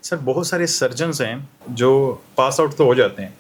سر بہت سارے سرجنز ہیں جو پاس آؤٹ تو ہو جاتے ہیں،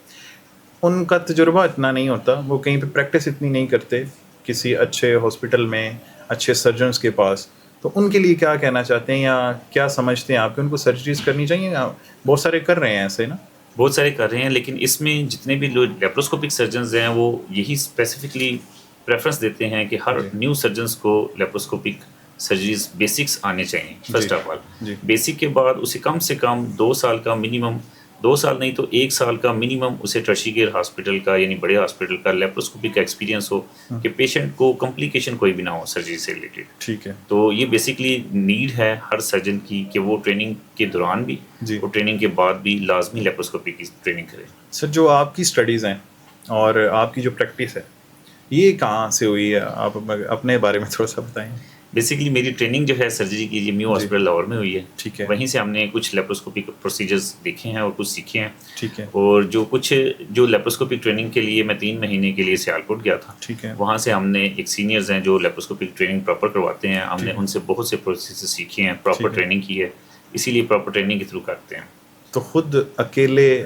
ان کا تجربہ اتنا نہیں ہوتا، وہ کہیں پہ پریکٹس اتنی نہیں کرتے کسی اچھے ہاسپٹل میں اچھے سرجنز کے پاس. تو ان کے لیے کیا کہنا چاہتے ہیں یا کیا سمجھتے ہیں آپ کہ ان کو سرجریز کرنی چاہیے؟ یا بہت سارے کر رہے ہیں ایسے نا. بہت سارے کر رہے ہیں، لیکن اس میں جتنے بھی لوگ لیپروسکوپک سرجنز ہیں وہ یہی اسپیسیفکلی پریفرنس دیتے ہیں کہ ہر جی نیو سرجنز کو لیپروسکوپک سرجریز بیسکس آنے چاہیے. جی فرسٹ آف آل جی بیسک کے بعد اسے کم سے کم 2 سال کا منیمم، 2 سال نہیں تو 1 سال کا منیمم اسے ٹرشی کیئر ہاسپٹل کا یعنی بڑے ہاسپٹل کا لیپروسکوپک کا ایکسپیرینس ہو کہ پیشنٹ کو کمپلیکیشن کوئی بھی نہ ہو سرجری سے ریلیٹڈ. ٹھیک ہے. تو یہ بیسکلی نیڈ ہے ہر سرجن کی کہ وہ ٹریننگ کے دوران بھی جی اور ٹریننگ کے بعد بھی لازمی لیپروسکوپی کی ٹریننگ کرے. سر جو آپ کی اسٹڈیز ہیں اور آپ کی جو پریکٹس ہے یہ کہاں سے ہوئی ہے؟ آپ اپنے بارے میں تھوڑا سا بتائیں. بیسکلی میری ٹریننگ جو ہے سرجری کی یہ نیو جی ہاسپٹل لاہور میں ہوئی ہے. ٹھیک ہے. وہیں سے ہم نے کچھ لیپروسکوپک پروسیجرز دیکھے ہیں اور کچھ سیکھے ہیں. ٹھیک ہے. اور جو لیپروسکوپک ٹریننگ کے لیے میں 3 مہینے کے لیے سیالکوٹ گیا تھا. ٹھیک ہے. وہاں سے ہم نے ایک سینئرز ہیں جو لیپروسکوپک ٹریننگ پراپر کرواتے ہیں، ہم نے ان سے بہت سے پروسیسز سیکھے ہیں، پراپر ٹریننگ کی ہے، اسی لیے پراپر ٹریننگ کے تھرو کرتے ہیں. تو خود اکیلے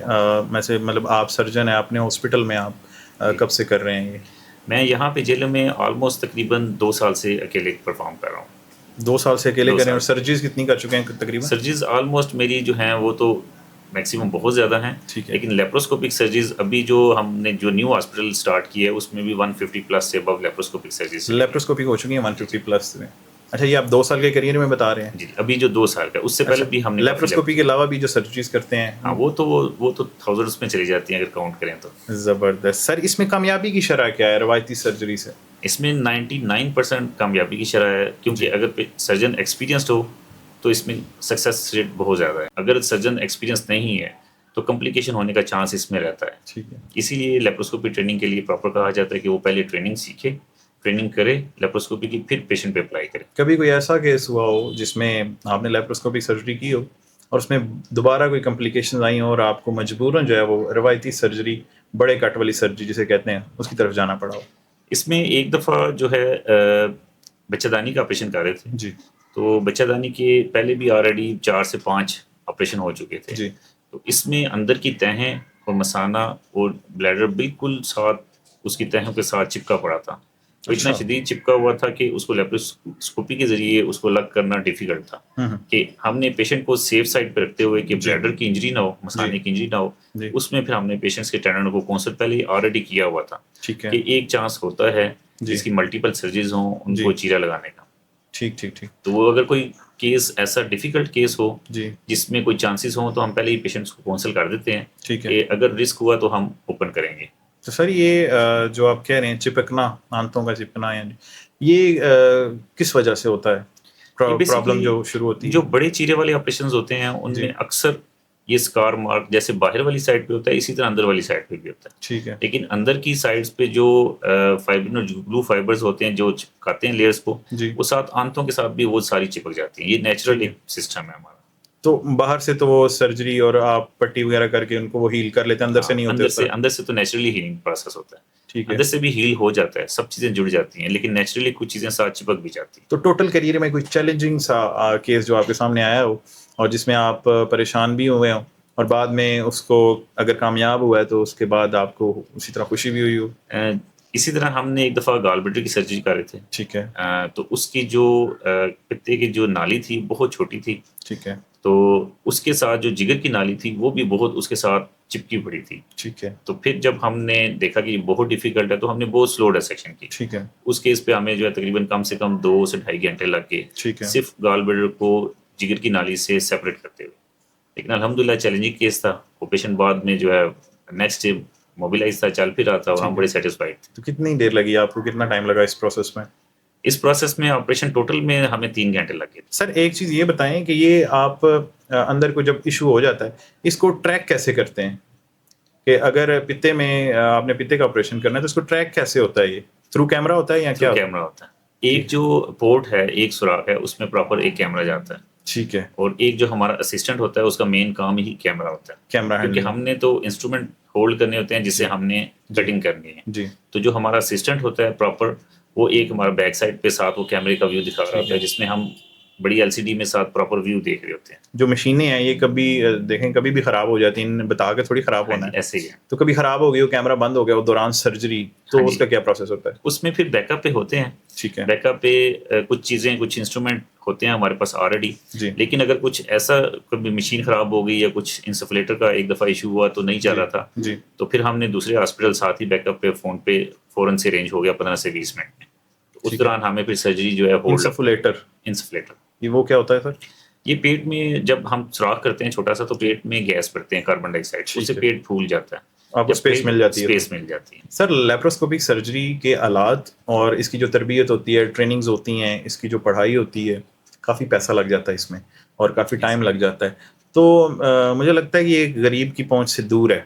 میں سے مطلب آپ سرجن ہیں اپنے ہاسپٹل میں، آپ کب سے کر رہے ہیں یہ؟ میں یہاں پہ جیل میں آلموسٹ تقریباً 2 سال سے اکیلے پرفارم کر رہا ہوں. 2 سال سے اکیلے کر رہے ہیں. اور سرجریز کتنی کر چکے ہیں تقریباً؟ سرجریز آلموسٹ میری جو ہیں وہ تو میکسیمم بہت زیادہ ہیں، لیکن لیپروسکوپک سرجریز ابھی جو ہم نے جو نیو ہاسپٹل سٹارٹ کی ہے اس میں بھی 150 پلس سے ابو لیپروسکوپک سرجریز لیپروسکوپک ہو چکی ہیں 150 پلس میں. اچھا یہ آپ 2 سال کے کیریئر میں بتا رہے ہیں؟ جی ابھی جو 2 سال کا، اس سے پہلے بھی ہم نے لیپروسکوپی کے علاوہ بھی جو سرجریز کرتے ہیں ہاں وہ تو تھاؤزنڈس میں چلی جاتی ہیں اگر کاؤنٹ کریں تو. زبردست. سر اس میں کامیابی کی شرح کیا ہے روایتی سرجری سے؟ اس میں 99% کامیابی کی شرح ہے، کیونکہ اگر سرجن ایکسپیرینسڈ ہو تو اس میں سکسیس ریٹ بہت زیادہ ہے. اگر سرجن ایکسپیرینس نہیں ہے تو کمپلیکیشن ہونے کا چانس اس میں رہتا ہے. ٹھیک ہے. اسی لیے لیپروسکوپی ٹریننگ کے لیے پراپر کہا جاتا ہے کہ وہ پہلے ٹریننگ سیکھے، ٹریننگ کرے لیپروسکوپی کی، پھر پیشنٹ پہ اپلائی کرے. کبھی کوئی ایسا کیس ہوا ہو جس میں آپ نے لیپروسکوپک سرجری کی ہو اور اس میں دوبارہ کوئی کمپلیکیشن آئی ہوں اور آپ کو مجبوراً جو ہے وہ روایتی سرجری، بڑے کٹ والی سرجری جسے کہتے ہیں، اس کی طرف جانا پڑا ہو؟ اس میں ایک دفعہ جو ہے بچہ دانی کا آپریشن کر رہے تھے. جی. تو بچہ دانی کے پہلے بھی آلریڈی 4 سے 5 آپریشن ہو چکے تھے. جی. تو اس میں اندر کی تہیں اور مثانہ اور بلیڈر بالکل ساتھ اس کی تہوں کے ساتھ چپکا پڑا تھا. تو اتنا شدید چپکا ہوا تھا کہ اس کو لیپروسکوپی کے ذریعے اس کو الگ کرنا ڈیفیکلٹ تھا. کہ ہم نے پیشنٹ کو سیف سائڈ پہ رکھتے ہوئے کہ بلیڈر کی انجری نہ ہو، مثانے کی انجری نہ ہو، اس میں پھر ہم نے پیشنٹس کے ٹینڈن کو کونسل پہلے آلریڈی کیا ہوا تھا کہ ایک چانس ہوتا ہے جس کی ملٹیپل سرجریز ہوں ان کو چیرا لگانے کا. ٹھیک ٹھیک ٹھیک. تو وہ اگر کوئی کیس ایسا ڈیفیکلٹ کیس ہو جی جس میں کوئی چانسز ہوں تو ہم پہلے ہی پیشنٹس کو کونسل کر دیتے ہیں. ٹھیک ہے. کہ اگر رسک ہوا تو ہم اوپن کریں گے. تو سر یہ جو آپ کہہ رہے ہیں چپکنا، آنتوں کا چپکنا، یعنی یہ کس وجہ سے ہوتا ہے؟ پرابلم جو شروع ہوتی ہے جو بڑے چیرے والے آپریشنز ہوتے ہیں ان میں اکثر یہ اسکار مارک جیسے باہر والی سائڈ پہ ہوتا ہے، اسی طرح اندر والی سائڈ پہ بھی ہوتا ہے. ٹھیک ہے. لیکن اندر کی سائڈز پہ جو گلو فائبرز ہوتے ہیں جو چپکاتے ہیں لیئرز کو، وہ ساتھ آنتوں کے ساتھ بھی وہ ساری چپک جاتی ہیں. یہ نیچرل ایک سسٹم ہے ہمارا. تو باہر سے تو وہ سرجری اور آپ پٹی وغیرہ کر کے ان کو وہ ہیل کر لیتے ہیں، اندر سے نہیں ہوتے؟ اندر سے تو نیچرلی ہیلنگ پروسیس ہوتا ہے. ٹھیک ہے. اندر سے بھی ہیل ہو جاتا ہے، سب چیزیں جڑ جاتی ہیں، لیکن نیچرلی کچھ چیزیں ساتھ چپک بھی جاتی ہیں. تو ٹوٹل کیریئر میں کوئی چیلنجنگ سا کیس جو آپ کے سامنے آیا ہو اور جس میں آپ پریشان بھی ہوئے ہوں اور بعد میں اس کو اگر کامیاب ہوا ہے تو اس کے بعد آپ کو اسی طرح خوشی بھی ہوئی ہو؟ اسی طرح ہم نے ایک دفعہ گال بلیڈر کی سرجری کر رہے تھے. ٹھیک ہے. تو اس کی جو پتے کی جو نالی تھی بہت چھوٹی تھی. ٹھیک ہے. تو اس کے ساتھ جو جگر کی نالی تھی وہ بھی بہت اس کے ساتھ چپکی پڑی تھی. ٹھیک ہے. تو پھر جب ہم نے دیکھا کہ یہ بہت ڈیفیکلٹ ہے تو ہم نے بہت سلو ڈسیکشن کی. ٹھیک ہے. اس کیس پہ ہمیں جو ہے تقریباً کم سے کم 2 سے 2.5 گھنٹے لگ گئے صرف گال بلیڈر کو جگر کی نالی سے سیپریٹ کرتے ہوئے. لیکن الحمدللہ چیلنجنگ کیس تھا. وہ پیشنٹ بعد میں جو ہے نیکسٹ ڈے موبیلائز تھا، چل پھر رہا تھا اور ہم بڑے سیٹسفائڈ تھے. تو کتنی دیر لگی آپ کو؟ کتنا ٹائم لگا اس پروسیس میں؟ اس پروسیس میں آپریشن ٹوٹل میں ہمیں 3 گھنٹے لگ گئے. سر ایک چیز یہ بتائیں کہ یہ آپ اندر کو جب ایشو ہو جاتا ہے اس کو ٹریک کیسے کرتے ہیں؟ کہ اگر پتے میں آپ نے پتے کا آپریشن کرنا ہے تو اس کو ٹریک کیسے ہوتا ہے؟ یہ تھرو کیمرہ ہوتا ہے یا کیا؟ کیمرہ ہوتا ہے. ایک جو پورٹ ہے، ایک سوراخ ہے، اس میں پراپر ایک کیمرہ جاتا ہے. ٹھیک ہے. اور ایک جو ہمارا اسسٹنٹ ہوتا ہے اس کا مین کام ہی کیمرہ ہوتا ہے. کیمرہ کیونکہ ہم نے تو انسٹرومنٹ ہولڈ کرنے ہوتے ہیں جس سے ہم نے کٹنگ کرنی ہے. جی. تو جو ہمارا اسسٹنٹ ہوتا ہے پراپر وہ ایک ہمارا بیک سائڈ پہ ساتھ وہ کیمرے کا ویو دکھا رہا ہوتا ہے جس میں ہم بڑی LCD میں ساتھ پراپر ویو دیکھ رہے ہوتے ہیں. جو مشینیں ہیں یہ کبھی دیکھیں کبھی بھی خراب ہو جاتی ہیں, بتا کے تھوڑی خراب ہونا ہے, ایسے ہی ہے. تو کبھی خراب ہو گئی وہ کیمرہ بند ہو گیا وہ دوران سرجری, تو اس کا کیا پروسیس ہوتا ہے؟ اس میں پھر بیک اپ پہ ہوتے ہیں. ٹھیک ہے, بیک اپ پہ کچھ چیزیں کچھ انسٹرومنٹ ہوتے ہیں ہمارے پاس آلریڈی. جی لیکن اگر کچھ ایسا کبھی مشین خراب ہو گئی یا کچھ انسفلیٹر کا ایک دفعہ ایشو ہوا تو نہیں چل رہا تھا, جی تو پھر ہم نے دوسرے ہاسپٹل ساتھ ہی بیک اپ پہ فون پہ فوراً سے ارینج ہو گیا 15 سے 20 منٹ میں. تو اس دوران ہمیں پھر سرجری جو ہے انسفلیٹر, انسفلیٹر یہ وہ کیا ہوتا ہے سر؟ یہ پیٹ میں جب ہم سوراخ کرتے ہیں چھوٹا سا تو پیٹ میں گیس بڑھتے ہیں کاربن ڈائی آکسائڈ, اس سے پیٹ پھول جاتا ہے, آپ کو اسپیس مل جاتی ہے. اسپیس مل جاتی ہے. سر لیپروسکوپک سرجری کے آلات اور اس کی جو تربیت ہوتی ہے, ٹریننگز ہوتی ہیں, اس کی جو پڑھائی ہوتی ہے, کافی پیسہ لگ جاتا ہے اس میں اور کافی ٹائم لگ جاتا ہے, تو مجھے لگتا ہے کہ یہ غریب کی پہنچ سے دور ہے.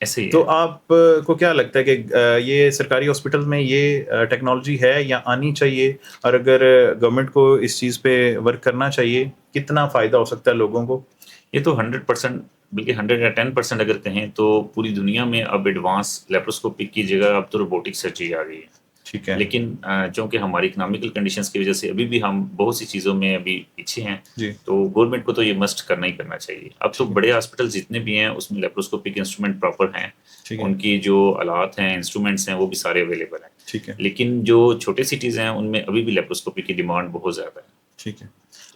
ایسے ہی تو آپ کو کیا لگتا ہے کہ یہ سرکاری ہاسپٹل میں یہ ٹیکنالوجی ہے یا آنی چاہیے, اور اگر گورنمنٹ کو اس چیز پہ ورک کرنا چاہیے کتنا فائدہ ہو سکتا ہے لوگوں کو؟ یہ تو 100% بلکہ 110% اگر کہیں تو پوری دنیا میں اب ایڈوانس لیپروسکوپک کی جگہ اب تو روبوٹک سرجری آ گئی ہے. ٹھیک ہے, لیکن چونکہ ہماری اکنامیکل کنڈیشنز کی وجہ سے ابھی بھی ہم بہت سی چیزوں میں ابھی پیچھے ہیں, جی تو گورنمنٹ کو تو یہ مسٹ کرنا ہی کرنا چاہیے. اب تو بڑے ہاسپٹل جتنے بھی ہیں اس میں لیپروسکوپک انسٹرومنٹ پراپر ہیں, ان کی جو آلات ہیں انسٹرومنٹس ہیں وہ بھی سارے اویلیبل ہیں. ٹھیک ہے, لیکن جو چھوٹے سٹیز ہیں ان میں ابھی بھی لیپروسکوپی کی ڈیمانڈ بہت زیادہ ہے. ٹھیک ہے.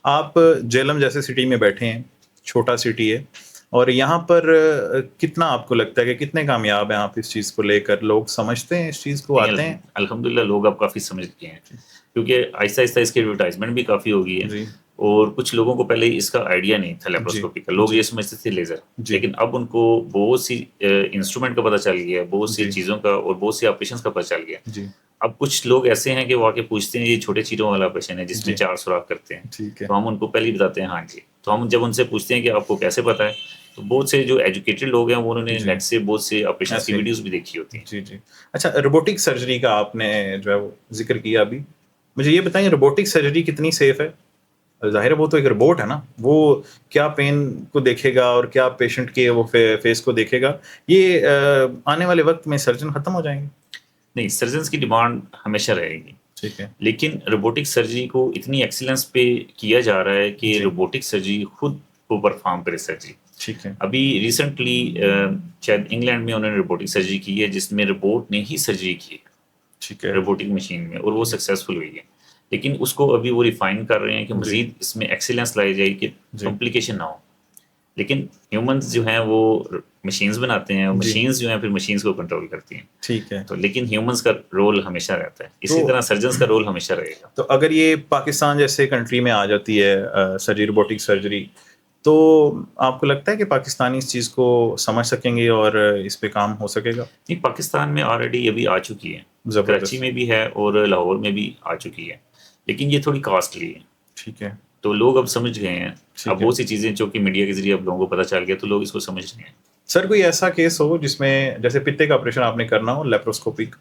آپ جیلم جیسے سٹی میں بیٹھے ہیں, چھوٹا سٹی ہے, اور یہاں پر کتنا آپ کو لگتا ہے کہ کتنے کامیاب ہیں آپ اس چیز کو لے کر, لوگ سمجھتے ہیں اس چیز کو, آتے ہیں؟ الحمدللہ لوگ اب کافی سمجھ گئے ہیں, کیونکہ آہستہ آہستہ اس کی ایڈورٹائزمنٹ بھی کافی ہو گئی ہے. جی اور کچھ لوگوں کو پہلے اس کا آئیڈیا نہیں تھا جی لیپروسکوپی کا, لوگ یہ سمجھتے تھے لیزر. جی لیکن اب ان کو بہت سی انسٹرومنٹ کا پتہ چل گیا ہے, بہت سی جی چیزوں کا اور بہت سی آپریشنس کا پتہ چل گیا. جی اب کچھ لوگ ایسے ہیں کہ وہ آ کے پوچھتے ہیں یہ چھوٹے چیروں والا آپریشن ہے جس میں جی 4 سوراخ کرتے ہیں, ٹھیک ہے, تو ہم ان کو پہلے ہی بتاتے ہیں ہاں جی. تو ہم جب ان سے پوچھتے ہیں کہ آپ کو کیسے پتہ ہے, تو بہت سے جو ایجوکیٹڈ لوگ ہیں انہوں نے جی نیٹ سے بہت سے آپریشنس کی ایسے ویڈیوز بھی دیکھی ہوتی ہیں. جی جی. اچھا, روبوٹک سرجری کا آپ نے جو ہے وہ ذکر کیا ابھی, مجھے یہ بتائیں روبوٹک سرجری کتنی سیف ہے؟ ظاہر ہے وہ تو ایک روبوٹ ہے نا, وہ کیا پین کو دیکھے گا اور کیا پیشنٹ کے وہ فیس کو دیکھے گا, یہ آنے والے وقت میں سرجن ختم ہو جائیں گے؟ نہیں, سرجنس کی ڈیمانڈ ہمیشہ رہے گی. ٹھیک ہے, لیکن روبوٹک سرجری کو اتنی ایکسیلنس پہ کیا جا رہا ہے کہ جی روبوٹک سرجری خود کو پرفارم کرے سرجری. ٹھیک ہے, ابھی ریسنٹلی شاید انگلینڈ میں انہوں نے روبوٹک سرجری کی ہے جس میں روبوٹ نے ہی سرجری کی ہے ٹھیک ہے, روبوٹک مشین میں, اور وہ سکسیزفل ہوئی ہے. لیکن اس کو ابھی وہ ریفائن کر رہے ہیں کہ جی مزید اس میں ایکسیلنس لائی جائے کہ جی کمپلیکیشن نہ ہو. لیکن ہیومنز جو ہیں وہ مشینز بناتے ہیں, اور جی مشینز جو ہیں پھر مشینز کو کنٹرول کرتی ہیں. ٹھیک ہے. تو لیکن ہیومنز کا رول ہمیشہ رہتا ہے, اسی تو طرح سرجنز کا رول ہمیشہ رہے گا. تو اگر یہ پاکستان جیسے کنٹری میں آ جاتی ہے سرجری, روبوٹک سرجری, تو آپ کو لگتا ہے کہ پاکستانی اس چیز کو سمجھ سکیں گے اور اس پہ کام ہو سکے گا؟ نہیں, پاکستان میں آلریڈی ابھی آ چکی ہے, زبردست. کراچی میں بھی ہے اور لاہور میں بھی آ چکی ہے, لیکن یہ تھوڑی کاسٹلی ہے. ٹھیک ہے, تو لوگ اب سمجھ گئے ہیں, ٹھیک اب ہے. بہت سی چیزیں جو کہ میڈیا کے ذریعے اب لوگوں کو پتہ چل گیا تو لوگ اس کو سمجھ رہے ہیں. سر کوئی ایسا کیس ہو جس میں جیسے پتے کا آپریشن آپ نے کرنا ہو لیپروسکوپک,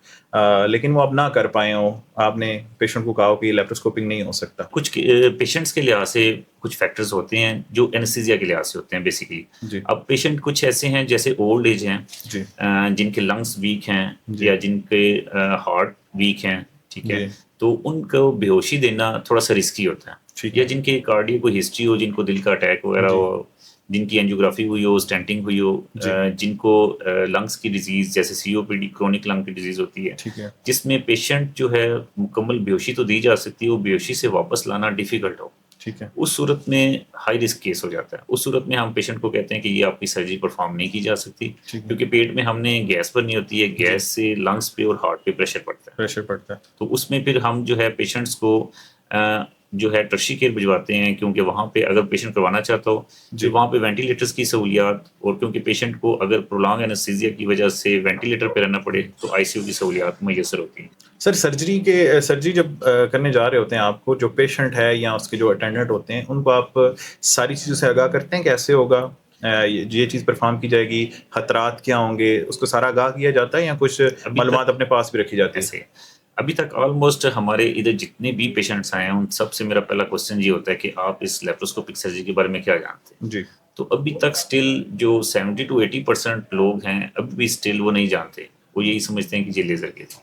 لیکن وہ اب نہ کر پائے ہوں, آپ نے پیشنٹ کو کہا ہو کہ لیپروسکوپک نہیں ہو سکتا؟ کچھ پیشنٹس کے لحاظ سے کچھ فیکٹرز ہوتے ہیں جو اینستھیزیا کے لحاظ سے ہوتے ہیں بیسیکلی. جی اب پیشنٹ کچھ ایسے ہیں جیسے اولڈ ایج ہیں, جی جن کے لنگس ویک ہیں جی یا جن کے ہارٹ ویک ہیں, ٹھیک ہے, جی تو ان کو بے ہوشی دینا تھوڑا سا رسکی ہوتا ہے. ٹھیک یا ہے, جن کے کارڈیو کو ہسٹری ہو, جن کو دل کا اٹیک وغیرہ جی ہو, جن کی اینجیوگرافی ہوئی ہو, اسٹینٹنگ ہوئی ہو, جی جن کو لنگس کی ڈیزیز جیسے COPD کرونک لنگ کی ڈیزیز ہوتی ہے, ٹھیک ہے, جس میں پیشنٹ جو ہے مکمل بیہوشی تو دی جا سکتی ہے, وہ بیہوشی سے واپس لانا ڈیفیکلٹ ہو, ٹھیک ہے, اس صورت میں ہائی رسک کیس ہو جاتا ہے. اس صورت میں ہم پیشنٹ کو کہتے ہیں کہ یہ آپ کی سرجری پرفارم نہیں کی جا سکتی, ٹھیک ہے, کیونکہ پیٹ میں ہم نے گیس بھرنی ہوتی ہے, جی گیس سے لنگس پہ اور ہارٹ پہ پریشر پڑتا ہے. پریشر پڑتا ہے. تو اس میں پھر ہم جو ہے پیشنٹس کو جو ہے ٹرشی کیئر بھجواتے ہیں, کیونکہ وہاں پہ اگر پیشنٹ کروانا چاہتا ہو جی تو وہاں پہ وینٹیلیٹرز کی سہولیات, اور کیونکہ پیشنٹ کو اگر پرولانگ اینستھیزیا کی وجہ سے وینٹیلیٹر پہ رہنا پڑے تو ICU کی سہولیات میسر ہوتی ہیں. سر سرجری جب کرنے جا رہے ہوتے ہیں, آپ کو جو پیشنٹ ہے یا اس کے جو اٹینڈنٹ ہوتے ہیں ان کو آپ ساری چیزوں سے آگاہ کرتے ہیں کیسے ہوگا, یہ چیز پرفارم کی جائے گی, خطرات کیا ہوں گے, اس کو سارا آگاہ کیا جاتا ہے یا کچھ معلومات اپنے پاس بھی رکھی جاتی ہے؟ ایسے ابھی تک آلموسٹ ہمارے ادھر جتنے بھی پیشنٹس آئے ہیں ان سب سے میرا پہلا کوشچن یہ ہوتا ہے کہ آپ اس لیپروسکوپک سرجری کے بارے میں کیا جانتے ہیں. جی تو ابھی تک اسٹل جو 70 to 80% لوگ ہیں ابھی بھی اسٹل وہ نہیں جانتے, وہ یہی سمجھتے ہیں کہ یہ لیزر کے تھے.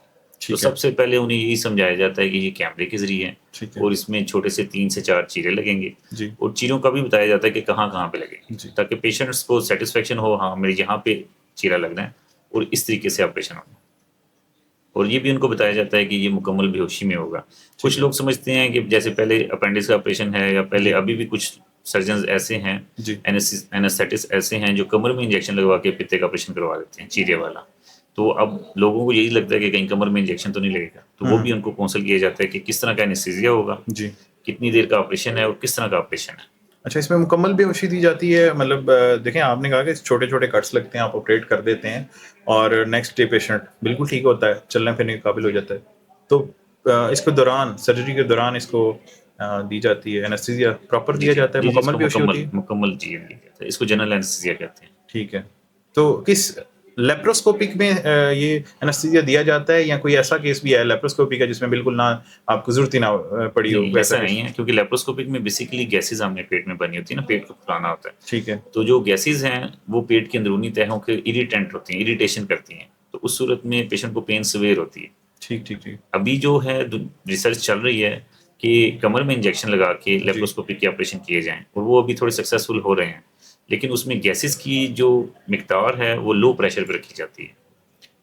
تو سب سے پہلے انہیں یہی سمجھایا جاتا ہے کہ یہ کیمرے کے ذریعے ہیں ٹھیک ہے اور اس میں چھوٹے سے 3 سے 4 چیرے لگیں گے جی اور چیروں کا بھی بتایا جاتا ہے کہ کہاں کہاں پہ لگیں گے جی تاکہ پیشنٹس کو سیٹسفیکشن ہو، ہاں میرے یہاں پہ چیرا لگنا ہے اور اس طریقے سے آپریشن ہوگا. اور یہ بھی ان کو بتایا جاتا ہے کہ یہ مکمل بے ہوشی میں ہوگا. کچھ لوگ سمجھتے ہیں کہ جیسے پہلے اپینڈکس کا آپریشن ہے یا پہلے ابھی بھی کچھ سرجنز ایسے ہیں جی اینستھیٹسٹ ایسے ہیں جو کمر میں انجیکشن لگوا کے پتے کا آپریشن کروا دیتے ہیں چیرے والا. تو اب لوگوں کو یہی لگتا ہے کہ کہیں کمر میں انجیکشن تو نہیں لگے گا، تو وہ بھی ان کو کونسل کیا جاتا ہے کہ کس طرح کا اینستھیزیا ہوگا، جی کتنی دیر کا آپریشن ہے اور کس طرح کا آپریشن ہے. اچھا اس میں مکمل بے ہوشی دی جاتی ہے؟ مطلب دیکھیں آپ نے کہا کہ چھوٹے چھوٹے کٹس لگتے ہیں، آپ آپریٹ کر دیتے ہیں اور نیکسٹ ڈے پیشنٹ بالکل ٹھیک ہوتا ہے، چلنے پھرنے کے قابل ہو جاتا ہے. تو اس کے دوران سرجری کے دوران اس کو دی جاتی ہے اینستھیزیا پراپر دیا جاتا ہے، جی اس مکمل کو بے ہوشی ہوتی ہے؟ مکمل جی کہتے ہیں، اس کو جنرل اینستھیزیا کہتے ہیں. ٹھیک ہے. تو کس لیپروسکوپک میں یہ اینستھیزیا دیا جاتا ہے یا کوئی ایسا کیس بھی ہے لیپروسکوپی کا جس میں بالکل نہ آپ کو ضرورت ہی نہ پڑی ہو؟ نہیں ایسا نہیں ہے، کیونکہ لیپروسکوپک میں بیسیکلی گیسز ہمیں پیٹ میں بنی ہوتی ہے نا، پیٹ کو پھلانا ہوتا ہے. ٹھیک ہے تو جو گیسز ہیں وہ پیٹ کے اندرونی تہوں کے اریٹینٹ ہوتی ہیں، اریٹیشن کرتی ہیں، تو اس صورت میں پیشنٹ کو پین سویر ہوتی ہے. ٹھیک ٹھیک ٹھیک ابھی جو ہے ریسرچ چل رہی ہے کہ کمر میں انجیکشن لگا کے جی لیپروسکوپک کے آپریشن کیے جائیں اور وہ ابھی تھوڑے سکسیزفل ہو رہے ہیں، لیکن اس میں گیسز کی جو مقدار ہے وہ لو پریشر پہ رکھی جاتی ہے.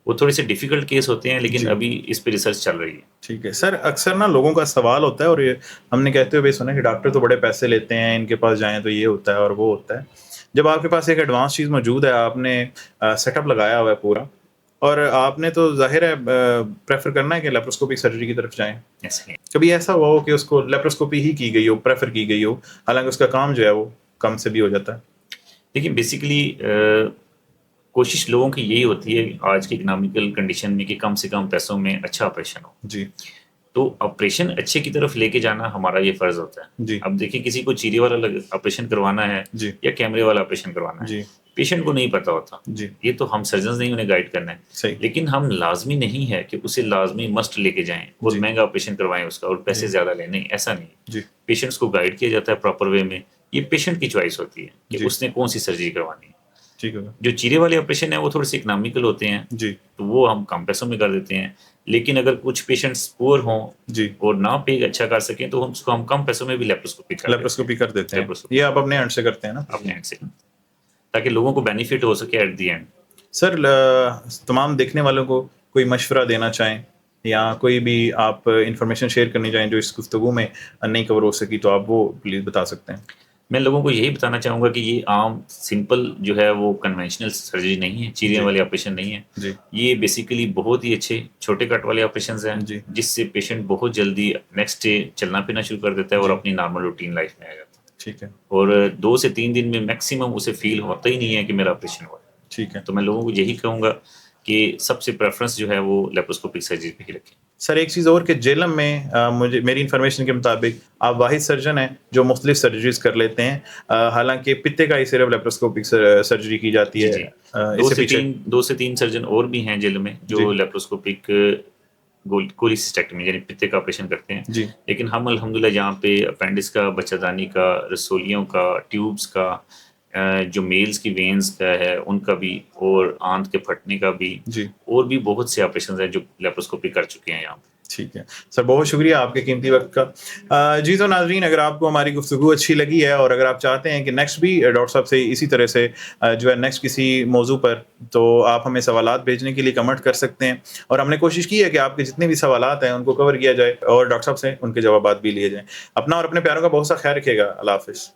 وہ تھوڑے سے ڈیفیکلٹ کیس ہوتے ہیں لیکن جی ابھی اس پہ ریسرچ چل رہی ہے. ٹھیک ہے سر. اکثر نا لوگوں کا سوال ہوتا ہے اور یہ ہم نے کہتے ہوئے سنا کہ ڈاکٹر تو بڑے پیسے لیتے ہیں، ان کے پاس جائیں تو یہ ہوتا ہے اور وہ ہوتا ہے. جب آپ کے پاس ایک ایڈوانس چیز موجود ہے، آپ نے سیٹ اپ لگایا ہوا ہے پورا، اور آپ نے تو ظاہر ہے پریفر کرنا ہے کہ لیپروسکوپک سرجری کی طرف جائیں. ایسے ہی کبھی ایسا ہوا ہو کہ اس کو لیپروسکوپی ہی کی گئی ہو، پریفر کی گئی ہو، حالانکہ اس کا کام جو ہے وہ کم سے بھی ہو جاتا ہے؟ دیکھیں بیسیکلی کوشش لوگوں کی یہی ہوتی ہے آج کی اکنامیکل کنڈیشن میں کہ کم سے کم پیسوں میں اچھا آپریشن ہو. جی تو آپریشن اچھے کی طرف لے کے جانا ہمارا یہ فرض ہوتا ہے. جی اب دیکھیں کسی کو چیرے والا آپریشن کروانا ہے جی یا کیمرے والا آپریشن کروانا ہے، جی پیشنٹ کو نہیں پتا ہوتا. جی یہ تو ہم سرجنز نہیں انہیں گائیڈ کرنا ہے، صحیح. لیکن ہم لازمی نہیں ہے کہ اسے لازمی مسٹ لے کے جائیں اور جی مہنگا آپریشن کروائیں اس کا اور پیسے جی زیادہ لیں. نہیں ایسا نہیں ہے. جی پیشنٹس کو گائیڈ کیا جاتا ہے پراپر وے میں. یہ پیشنٹ کی چوائس ہوتی ہے کہ جی اس نے کون سی سرجری کروانی ہے. ٹھیک ہے جو چیرے والے آپریشن ہیں وہ تھوڑے سے اکنامیکل ہوتے ہیں جی تو وہ ہم کم پیسوں میں کر دیتے ہیں، لیکن اگر کچھ پیشنٹس پور ہوں جی اور نہ پے اچھا کر سکیں تو اس کو ہم کم پیسوں میں بھی لیپروسکوپی کر دیتے ہیں. لیپروسکوپی کر دیتے ہیں. لیپروسکوپی یہ آپ اپنے اینڈ سے کرتے ہیں نا؟ اپنے ہینڈ سے، تاکہ لوگوں کو بینیفٹ ہو سکے ایٹ دی اینڈ. سر تمام دیکھنے والوں کو کوئی مشورہ دینا چاہیں یا کوئی بھی آپ انفارمیشن شیئر کرنی چاہیں جو اس گفتگو میں نہیں کور ہو سکی، تو آپ وہ پلیز بتا سکتے ہیں. میں لوگوں کو یہی بتانا چاہوں گا کہ یہ عام سمپل جو ہے وہ کنونشنل سرجری نہیں ہے، چیرے جی والے آپریشن نہیں ہے. جی یہ بیسیکلی بہت ہی اچھے چھوٹے کٹ والے آپریشنز ہیں جی جس سے پیشنٹ بہت جلدی نیکسٹ ڈے چلنا پھرنا شروع کر دیتا ہے اور جی اپنی نارمل روٹین لائف میں آ جاتا ہے. ٹھیک ہے اور 2 سے 3 دن میں میکسیمم اسے فیل ہوتا ہی نہیں ہے کہ میرا آپریشن ہوا ہے. ٹھیک ہے. تو میں لوگوں کو یہی کہوں گا کہ سب سے پریفرنس جو ہے وہ لیپروسکوپک سرجری پہ ہی رکھیں. سر ایک چیز اور کہ جیلم میں مجھے میری انفارمیشن کے مطابق آپ واحد سرجن ہیں جو مختلف سرجریز کر لیتے ہیں، حالانکہ پتے کا ہی صرف لیپروسکوپک سرجری کی جاتی ہے. جی اس سے پیچھے 2 سے 3 سرجن اور بھی ہیں جیل میں جی جو لیپروسکوپک کولیسیسٹیکٹمی یعنی پتے کا آپریشن کرتے ہیں. جی لیکن ہم الحمدللہ یہاں پہ اپینڈکس کا، بچہ دانی کا، رسولیوں کا، ٹیوبس کا، جو میلز کی وینز کا ہے ان کا بھی، اور آنت کے پھٹنے کا بھی، جی اور بھی بہت سے آپریشنز ہیں جو لیپروسکوپی کر چکے ہیں یہاں پہ. ٹھیک ہے سر، بہت شکریہ آپ کے قیمتی وقت کا. جی تو ناظرین، اگر آپ کو ہماری گفتگو اچھی لگی ہے اور اگر آپ چاہتے ہیں کہ نیکسٹ بھی ڈاکٹر صاحب سے اسی طرح سے جو ہے نیکسٹ کسی موضوع پر، تو آپ ہمیں سوالات بھیجنے کے لیے کمنٹ کر سکتے ہیں، اور ہم نے کوشش کی ہے کہ آپ کے جتنے بھی سوالات ہیں ان کو کور کیا جائے اور ڈاکٹر صاحب سے ان کے جوابات بھی لیے جائیں. اپنا اور اپنے پیاروں کا بہت سا خیال رکھیے گا. اللہ حافظ.